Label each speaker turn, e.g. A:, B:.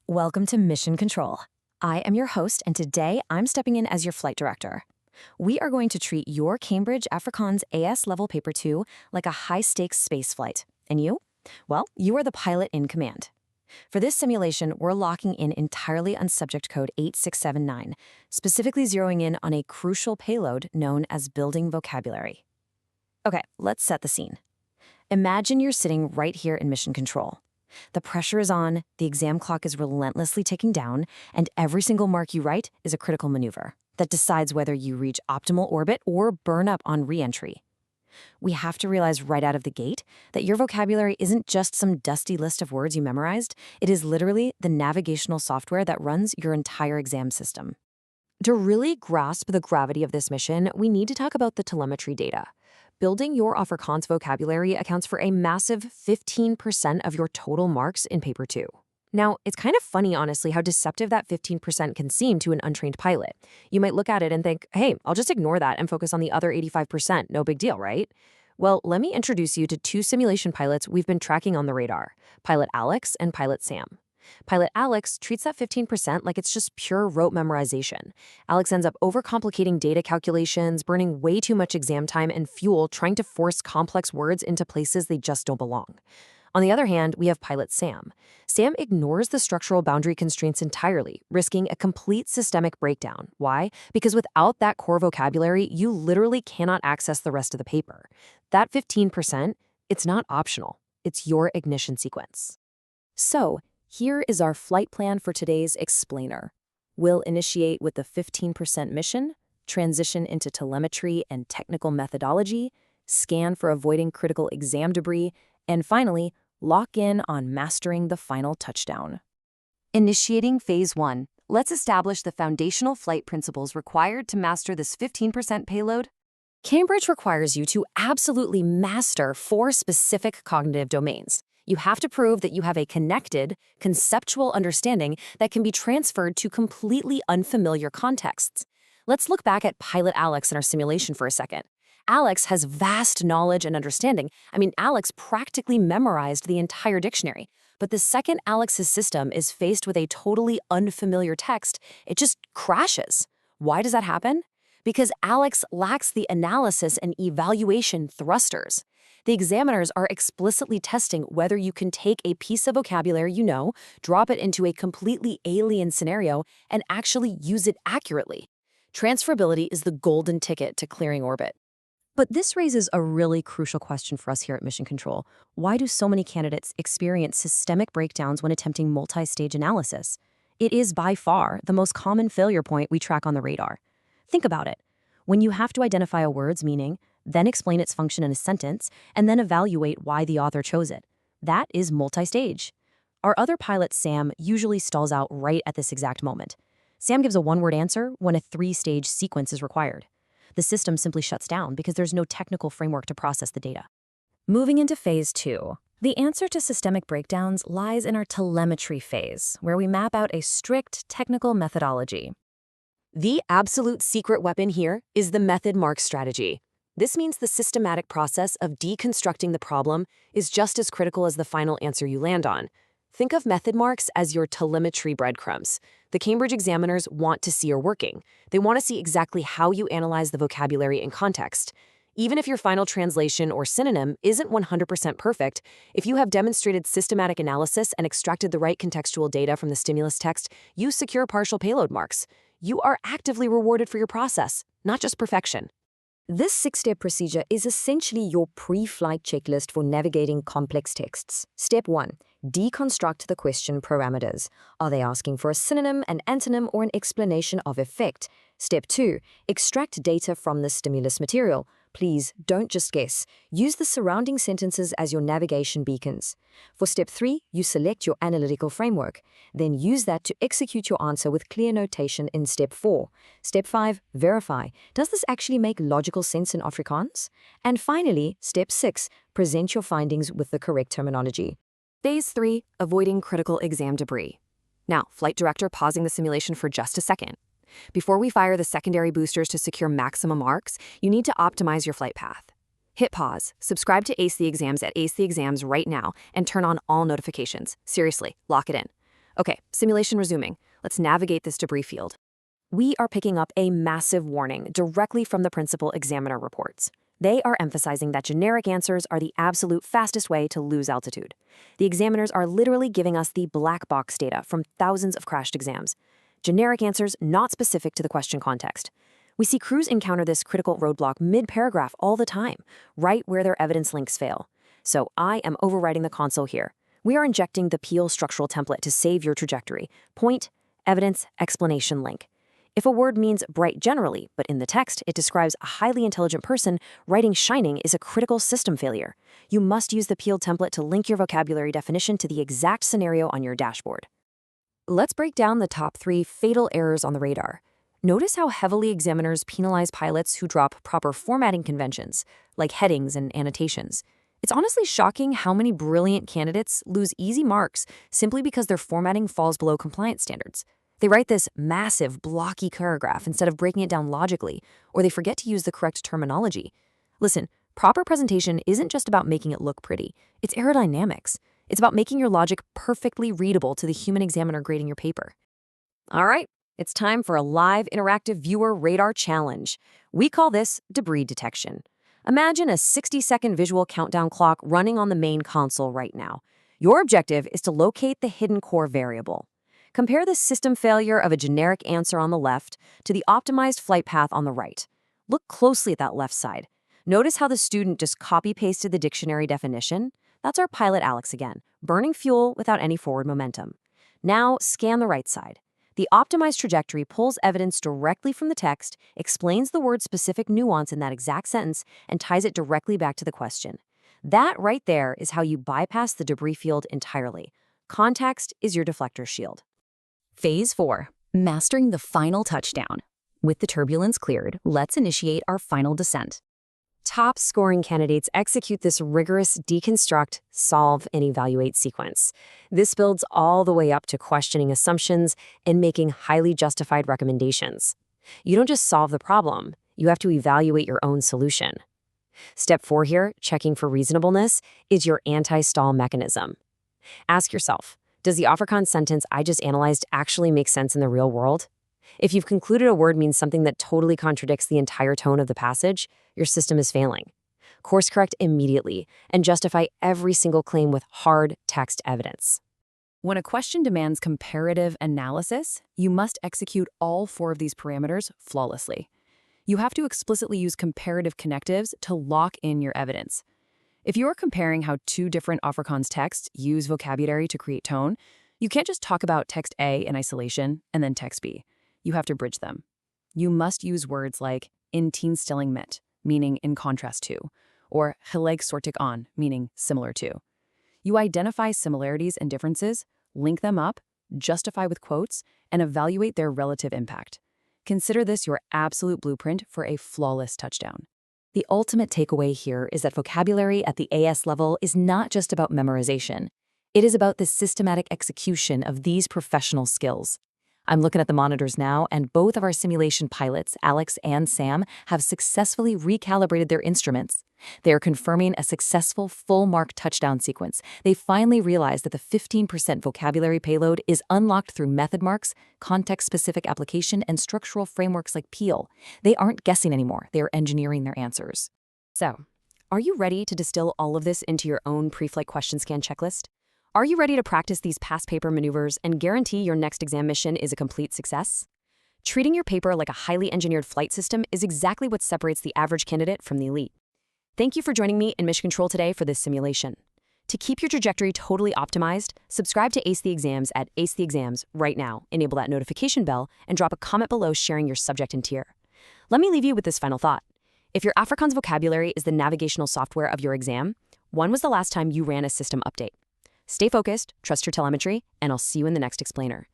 A: Welcome to Mission Control. I am your host, and today I'm stepping in as your flight director. We are going to treat your Cambridge Afrikaans AS Level Paper 2 like a high-stakes space flight. And you? Well, you are the pilot in command. For this simulation, we're locking in entirely on subject code 8679, specifically zeroing in on a crucial payload known as building vocabulary. Okay, let's set the scene. Imagine you're sitting right here in Mission Control. The pressure is on, the exam clock is relentlessly ticking down, and every single mark you write is a critical maneuver that decides whether you reach optimal orbit or burn up on re-entry. We have to realize right out of the gate that your vocabulary isn't just some dusty list of words you memorized, it is literally the navigational software that runs your entire exam system. To really grasp the gravity of this mission, we need to talk about the telemetry data. Building your Afrikaans vocabulary accounts for a massive 15% of your total marks in Paper 2. Now, it's kind of funny, honestly, how deceptive that 15% can seem to an untrained pilot. You might look at it and think, hey, I'll just ignore that and focus on the other 85%, no big deal, right? Well, let me introduce you to two simulation pilots we've been tracking on the radar, Pilot Alex and Pilot Sam. Pilot Alex treats that 15% like it's just pure rote memorization. Alex ends up overcomplicating data calculations, burning way too much exam time and fuel trying to force complex words into places they just don't belong. On the other hand, we have Pilot Sam. Sam ignores the structural boundary constraints entirely, risking a complete systemic breakdown. Why? Because without that core vocabulary, you literally cannot access the rest of the paper. That 15%, it's not optional. It's your ignition sequence. So, here is our flight plan for today's explainer. We'll initiate with the 15% mission, transition into telemetry and technical methodology, scan for avoiding critical exam debris, and finally, lock in on mastering the final touchdown. Initiating Phase 1. Let's establish the foundational flight principles required to master this 15% payload. Cambridge requires you to absolutely master 4 specific cognitive domains. You have to prove that you have a connected, conceptual understanding that can be transferred to completely unfamiliar contexts. Let's look back at Pilot Alex in our simulation for a second. Alex has vast knowledge and understanding. Alex practically memorized the entire dictionary. But the second Alex's system is faced with a totally unfamiliar text, it just crashes. Why does that happen? Because Alex lacks the analysis and evaluation thrusters. The examiners are explicitly testing whether you can take a piece of vocabulary you know, drop it into a completely alien scenario, and actually use it accurately. Transferability is the golden ticket to clearing orbit. But this raises a really crucial question for us here at Mission Control. Why do so many candidates experience systemic breakdowns when attempting multi-stage analysis? It is by far the most common failure point we track on the radar. Think about it. When you have to identify a word's meaning, then explain its function in a sentence, and then evaluate why the author chose it. That is multi-stage. Our other pilot, Sam, usually stalls out right at this exact moment. Sam gives a one-word answer when a 3-stage sequence is required. The system simply shuts down because there's no technical framework to process the data. Moving into Phase 2. The answer to systemic breakdowns lies in our telemetry phase, where we map out a strict technical methodology. The absolute secret weapon here is the method mark strategy. This means the systematic process of deconstructing the problem is just as critical as the final answer you land on. Think of method marks as your telemetry breadcrumbs. The Cambridge examiners want to see your working. They want to see exactly how you analyze the vocabulary in context. Even if your final translation or synonym isn't 100% perfect, if you have demonstrated systematic analysis and extracted the right contextual data from the stimulus text, you secure partial payload marks. You are actively rewarded for your process, not just perfection. This 6-step procedure is essentially your pre-flight checklist for navigating complex texts. Step 1. Deconstruct the question parameters. Are they asking for a synonym, an antonym, or an explanation of effect? Step 2. Extract data from the stimulus material. Please don't just guess. Use the surrounding sentences as your navigation beacons. For Step 3, you select your analytical framework. Then use that to execute your answer with clear notation in Step 4. Step 5, verify. Does this actually make logical sense in Afrikaans? And finally, Step 6, present your findings with the correct terminology. Phase 3, avoiding critical exam debris. Now, flight director pausing the simulation for just a second. Before we fire the secondary boosters to secure maximum marks, you need to optimize your flight path. Hit pause, subscribe to Ace the Exams at Ace the Exams right now, and turn on all notifications. Seriously, lock it in. Okay, simulation resuming. Let's navigate this debris field. We are picking up a massive warning directly from the principal examiner reports. They are emphasizing that generic answers are the absolute fastest way to lose altitude. The examiners are literally giving us the black box data from thousands of crashed exams. Generic answers not specific to the question context. We see crews encounter this critical roadblock mid-paragraph all the time, right where their evidence links fail. So I am overriding the console here. We are injecting the Peel structural template to save your trajectory. Point, evidence, explanation, link. If a word means bright generally, but in the text it describes a highly intelligent person, writing shining is a critical system failure. You must use the Peel template to link your vocabulary definition to the exact scenario on your dashboard. Let's break down the top 3 fatal errors on the radar. Notice how heavily examiners penalize pilots who drop proper formatting conventions, like headings and annotations. It's honestly shocking how many brilliant candidates lose easy marks simply because their formatting falls below compliance standards. They write this massive, blocky paragraph instead of breaking it down logically, or they forget to use the correct terminology. Listen, proper presentation isn't just about making it look pretty. It's aerodynamics. It's about making your logic perfectly readable to the human examiner grading your paper. All right, it's time for a live interactive viewer radar challenge. We call this debris detection. Imagine a 60-second visual countdown clock running on the main console right now. Your objective is to locate the hidden core variable. Compare the system failure of a generic answer on the left to the optimized flight path on the right. Look closely at that left side. Notice how the student just copy-pasted the dictionary definition? That's our pilot Alex again, burning fuel without any forward momentum. Now, scan the right side. The optimized trajectory pulls evidence directly from the text, explains the word-specific nuance in that exact sentence, and ties it directly back to the question. That right there is how you bypass the debris field entirely. Context is your deflector shield. Phase 4. Mastering the final touchdown. With the turbulence cleared, let's initiate our final descent. Top scoring candidates execute this rigorous deconstruct, solve, and evaluate sequence. This builds all the way up to questioning assumptions and making highly justified recommendations. You don't just solve the problem, you have to evaluate your own solution. Step 4 here, checking for reasonableness, is your anti-stall mechanism. Ask yourself, does the Afrikaans sentence I just analyzed actually make sense in the real world? If you've concluded a word means something that totally contradicts the entire tone of the passage, your system is failing. Course correct immediately and justify every single claim with hard text evidence. When a question demands comparative analysis, you must execute all 4 of these parameters flawlessly. You have to explicitly use comparative connectives to lock in your evidence. If you are comparing how 2 different Afrikaans texts use vocabulary to create tone, you can't just talk about text A in isolation and then text B. You have to bridge them. You must use words like in teenstelling met, meaning in contrast to, or gelijk soortig aan, meaning similar to. You identify similarities and differences, link them up, justify with quotes, and evaluate their relative impact. Consider this your absolute blueprint for a flawless touchdown. The ultimate takeaway here is that vocabulary at the AS level is not just about memorization. It is about the systematic execution of these professional skills. I'm looking at the monitors now, and both of our simulation pilots, Alex and Sam, have successfully recalibrated their instruments. They are confirming a successful full-mark touchdown sequence. They finally realized that the 15% vocabulary payload is unlocked through method marks, context-specific application, and structural frameworks like Peel. They aren't guessing anymore. They are engineering their answers. So, are you ready to distill all of this into your own pre-flight question scan checklist? Are you ready to practice these past paper maneuvers and guarantee your next exam mission is a complete success? Treating your paper like a highly engineered flight system is exactly what separates the average candidate from the elite. Thank you for joining me in Mission Control today for this simulation. To keep your trajectory totally optimized, subscribe to Ace the Exams at Ace the Exams right now, enable that notification bell, and drop a comment below sharing your subject and tier. Let me leave you with this final thought. If your Afrikaans vocabulary is the navigational software of your exam, when was the last time you ran a system update? Stay focused, trust your telemetry, and I'll see you in the next explainer.